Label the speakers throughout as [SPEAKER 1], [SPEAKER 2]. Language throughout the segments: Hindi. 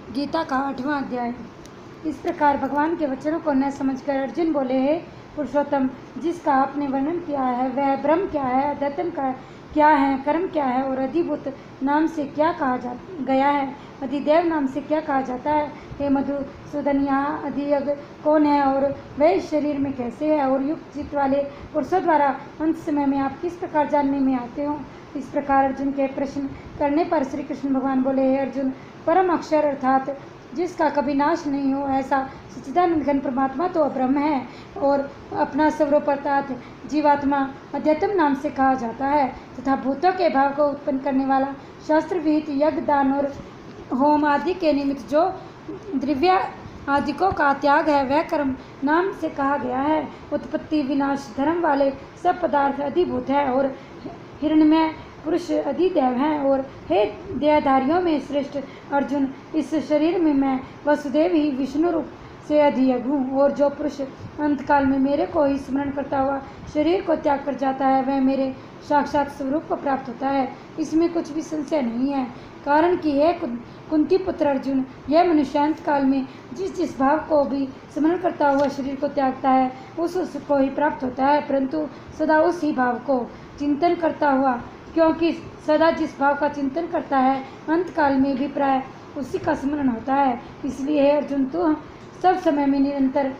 [SPEAKER 1] गीता का 8वां अध्याय। इस प्रकार भगवान के वचनों को न समझकर अर्जुन बोले, हे पुरुषोत्तम, जिसका आपने वर्णन किया है वह ब्रह्म क्या है, अध्यात्म का क्या है, कर्म क्या है और अधिभूत नाम से क्या कहा गया है, अधिदेव नाम से क्या कहा जाता है। हे मधुसूदन, यहाँ अधियज्ञ कौन है और वह इस शरीर में कैसे है, और युक्त चित्त वाले पुरुषों द्वारा अंत समय में आप किस प्रकार जानने में आते हो। इस प्रकार अर्जुन के प्रश्न करने पर श्री कृष्ण भगवान बोले, हे अर्जुन, परम अक्षर अर्थात जिसका कभी नाश नहीं हो ऐसा सच्चिदानंद घन परमात्मा तो ब्रह्म है, और अपना स्वरूप अर्थात जीवात्मा अध्यात्म नाम से कहा जाता है, तथा भूतों के भाव को उत्पन्न करने वाला शास्त्र विहित यज्ञ, दान और होम आदि के निमित्त जो द्रव्य आदिकों का त्याग है वह कर्म नाम से कहा गया है। उत्पत्ति विनाश धर्म वाले सब पदार्थ अधिभूत है और हिरण्यमय पुरुष अधिदेव हैं। और हे देहधारियों में श्रेष्ठ अर्जुन, इस शरीर में मैं वसुदेव ही विष्णु रूप से अधियज्ञ हूँ, और जो पुरुष अंतकाल में मेरे को ही स्मरण करता हुआ शरीर को त्याग कर जाता है वह मेरे साक्षात स्वरूप को प्राप्त होता है। इसमें कुछ भी संशय नहीं है, कारण कि हे कुंती पुत्र अर्जुन, यह मनुष्य अंत काल में जिस भाव को भी स्मरण करता हुआ शरीर को त्यागता है उसको ही प्राप्त होता है, परंतु सदा उस ही भाव को चिंतन करता हुआ, क्योंकि सदा जिस भाव का चिंतन करता है अंत काल में भी प्राय उसी का स्मरण होता है। इसलिए हे अर्जुन, तू सब समय में निरंतर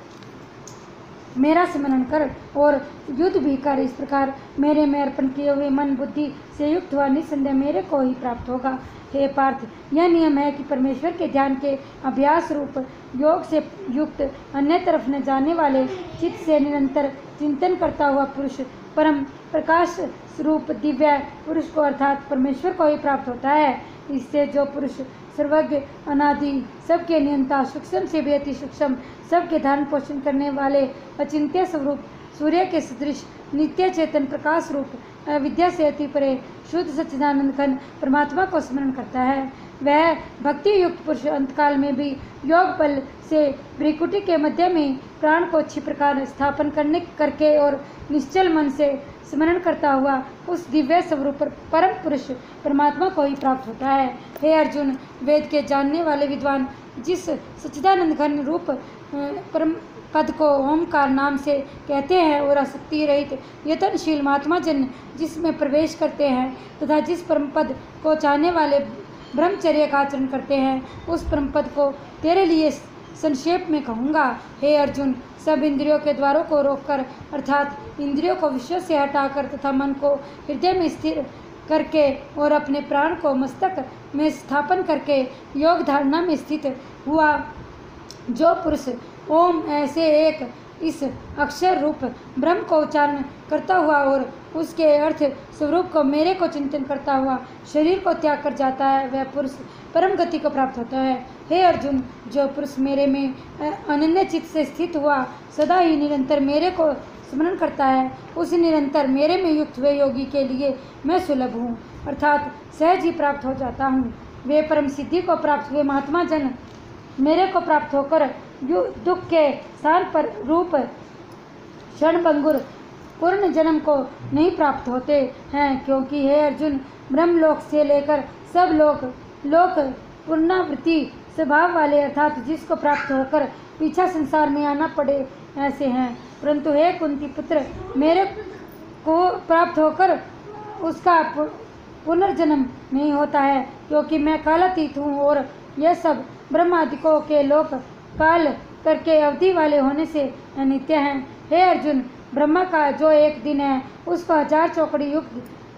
[SPEAKER 1] मेरा स्मरण कर और युद्ध भी कर। इस प्रकार मेरे में अर्पण किए हुए मन बुद्धि से युक्त हुआ निस्संदेह मेरे को ही प्राप्त होगा। हे पार्थ, यह नियम है कि परमेश्वर के ध्यान के अभ्यास रूप योग से युक्त अन्य तरफ न जाने वाले चित्त से निरंतर चिंतन करता हुआ पुरुष परम प्रकाश स्वरूप दिव्य पुरुष को अर्थात परमेश्वर को ही प्राप्त होता है। इससे जो पुरुष सर्वज्ञ अनादि सबके नियंता सूक्ष्म से भी अति सूक्ष्म सबके धारण पोषण करने वाले अचिंत्य स्वरूप सूर्य के सदृश नित्य चेतन प्रकाश रूप विद्या से अति परे शुद्ध सच्चिदानंद घन परमात्मा को स्मरण करता है, वह भक्ति युक्त पुरुष अंतकाल में भी योग बल से भ्रिकुटी के मध्य में प्राण को अच्छी प्रकार स्थापन करके और निश्चल मन से स्मरण करता हुआ उस दिव्य स्वरूप परम पुरुष परमात्मा को ही प्राप्त होता है। हे अर्जुन, वेद के जानने वाले विद्वान जिस सच्चिदानंद घन रूप परम पद को ओमकार नाम से कहते हैं और आसक्ति रहित यतनशील महात्मा जन जिसमें प्रवेश करते हैं तथा जिस परम पद को चाहने वाले ब्रह्मचर्य का आचरण करते हैं, उस परम पद को तेरे लिए संक्षेप में कहूँगा। हे अर्जुन, सब इंद्रियों के द्वारों को रोककर अर्थात इंद्रियों को विषय से हटाकर तथा मन को हृदय में स्थिर करके और अपने प्राण को मस्तक में स्थापन करके योग धारणा में स्थित हुआ जो पुरुष ओम ऐसे एक इस अक्षर रूप ब्रह्म को उच्चारण करता हुआ और उसके अर्थ स्वरूप को मेरे को चिंतन करता हुआ शरीर को त्याग कर जाता है वह पुरुष परम गति को प्राप्त होता है। हे अर्जुन, जो पुरुष मेरे में अनन्य चित्त से स्थित हुआ सदा ही निरंतर मेरे को स्मरण करता है, उस निरंतर मेरे में युक्त हुए योगी के लिए मैं सुलभ हूँ अर्थात सहज ही प्राप्त हो जाता हूँ। वे परम सिद्धि को प्राप्त हुए महात्मा जन मेरे को प्राप्त होकर दुख के स्थान पर रूप क्षणभंगुर पूर्ण जन्म को नहीं प्राप्त होते हैं, क्योंकि हे अर्जुन, ब्रह्मलोक से लेकर सब लोक पुनरावृत्ति स्वभाव वाले अर्थात जिसको प्राप्त होकर पीछा संसार में आना पड़े ऐसे हैं। परंतु हे कुंती पुत्र, मेरे को प्राप्त होकर उसका पुनर्जन्म नहीं होता है, क्योंकि मैं कालातीत हूँ और यह सब ब्रह्मादिकों के लोक काल करके अवधि वाले होने से अनित्य हैं। हे अर्जुन, ब्रह्मा का जो एक दिन है उसको 1000 चौकड़ी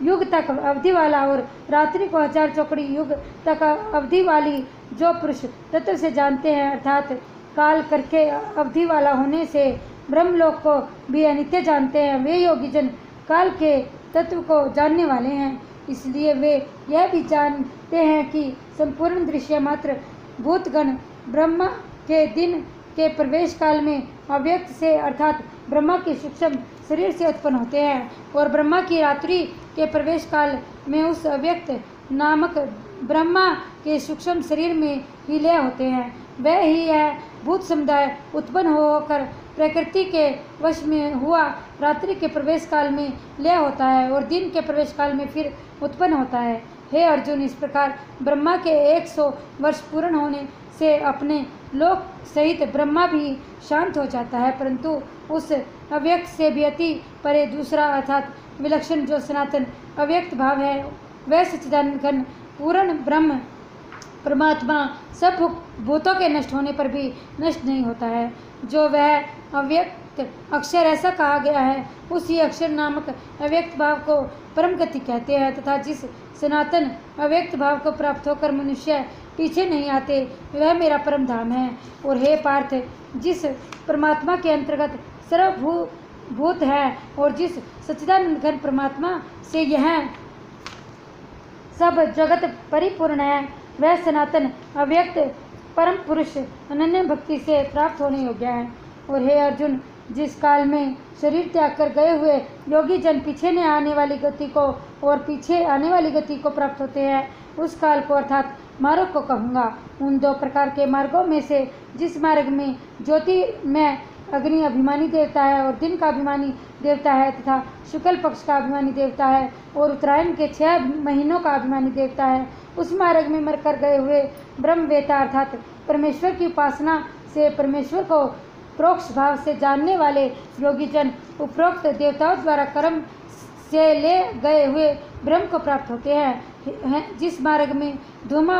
[SPEAKER 1] युग तक अवधि वाला और रात्रि को 1000 चौकड़ी युग तक अवधि वाली जो पुरुष तत्व से जानते हैं अर्थात काल करके अवधि वाला होने से ब्रह्मलोक को भी अनित्य जानते हैं, वे योगी जन काल के तत्व को जानने वाले हैं। इसलिए वे यह भी जानते हैं कि संपूर्ण दृश्य मात्र भूतगण ब्रह्मा के दिन के प्रवेश काल में अव्यक्त से अर्थात ब्रह्मा के सूक्ष्म शरीर से उत्पन्न होते हैं, और ब्रह्मा की रात्रि के प्रवेश काल में उस अव्यक्त नामक ब्रह्मा के सूक्ष्म शरीर में ही लय होते हैं। वह ही है भूत समुदाय उत्पन्न होकर प्रकृति के वश में हुआ रात्रि के प्रवेश काल में लय होता है और दिन के प्रवेश काल में फिर उत्पन्न होता है। हे अर्जुन, इस प्रकार ब्रह्मा के 100 वर्ष पूर्ण होने से अपने लोक सहित ब्रह्मा भी शांत हो जाता है, परंतु उस अव्यक्त से भी अति परे दूसरा अर्थात विलक्षण जो सनातन अव्यक्त भाव है, वह सच्चिदानंद घन पूर्ण ब्रह्म परमात्मा सब भूतों के नष्ट होने पर भी नष्ट नहीं होता है। जो वह अव्यक्त अक्षर ऐसा कहा गया है, उसी अक्षर नामक अव्यक्त भाव को परम गति कहते हैं, तथा जिस सनातन अव्यक्त भाव को प्राप्त होकर मनुष्य पीछे नहीं आते, वह मेरा परम धाम है। और हे पार्थ, जिस परमात्मा के अंतर्गत सर्वभूत है और जिस सच्चिदानंद घन परमात्मा से यह सब जगत परिपूर्ण है, वह सनातन अव्यक्त परम पुरुष अनन्य भक्ति से प्राप्त होने योग्य है। और हे अर्जुन, जिस काल में शरीर त्याग कर गए हुए योगी जन पीछे ने आने वाली गति को और पीछे आने वाली गति को प्राप्त होते हैं, उस काल को अर्थात मार्ग को कहूँगा। उन 2 प्रकार के मार्गों में से जिस मार्ग में ज्योति में अग्नि अभिमानी देवता है और दिन का अभिमानी देवता है तथा शुक्ल पक्ष का अभिमानी देवता है और उत्तरायण के 6 महीनों का अभिमानी देवता है, उस मार्ग में मरकर गए हुए ब्रह्मवेता अर्थात परमेश्वर की उपासना से परमेश्वर को प्रोक्ष भाव से जानने वाले योगी जन उपरोक्त देवताओं द्वारा कर्म से ले गए हुए ब्रह्म को प्राप्त होते हैं। जिस मार्ग में धूमा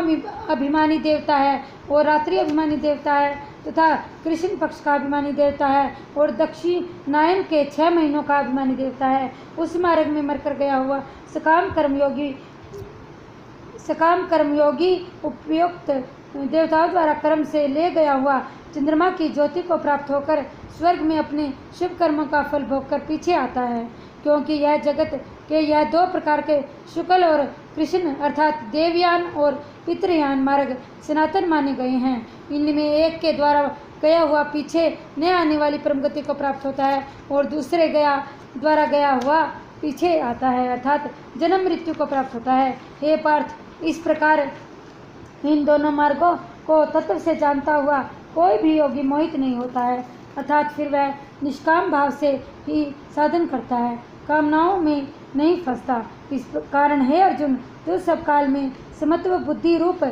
[SPEAKER 1] अभिमानी देवता है और रात्रि अभिमानी देवता है तथा कृष्ण पक्ष का अभिमानी देवता है और दक्षिणायन के 6 महीनों का अभिमानी देवता है, उस मार्ग में मरकर गया हुआ सकाम कर्मयोगी उपयुक्त देवताओं द्वारा कर्म से ले गया हुआ चंद्रमा की ज्योति को प्राप्त होकर स्वर्ग में अपने शुभ कर्मों का फल भोगकर पीछे आता है। क्योंकि यह जगत के यह 2 प्रकार के शुक्ल और कृष्ण अर्थात देवयान और पितृयान मार्ग सनातन माने गए हैं। इनमें एक के द्वारा गया हुआ पीछे न आने वाली परम गति को प्राप्त होता है और दूसरे द्वारा गया हुआ पीछे आता है अर्थात जन्म मृत्यु को प्राप्त होता है। हे पार्थ, इस प्रकार इन दोनों मार्गों को तत्व से जानता हुआ कोई भी योगी मोहित नहीं होता है, अर्थात फिर वह निष्काम भाव से ही साधन करता है, कामनाओं में नहीं फंसता। इस कारण हे अर्जुन, जो सब काल में समत्व बुद्धि रूप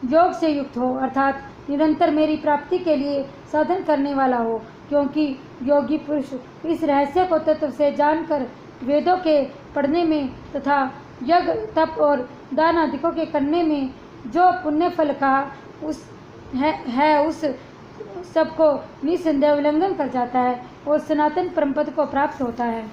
[SPEAKER 1] योग से युक्त हो अर्थात निरंतर मेरी प्राप्ति के लिए साधन करने वाला हो। क्योंकि योगी पुरुष इस रहस्य को तत्व से जानकर वेदों के पढ़ने में तथा यज्ञ तप और दान आदिकों के करने में जो पुण्य फल का उस सबको निसंदेह उल्लंघन कर जाता है और सनातन परम पद को प्राप्त होता है।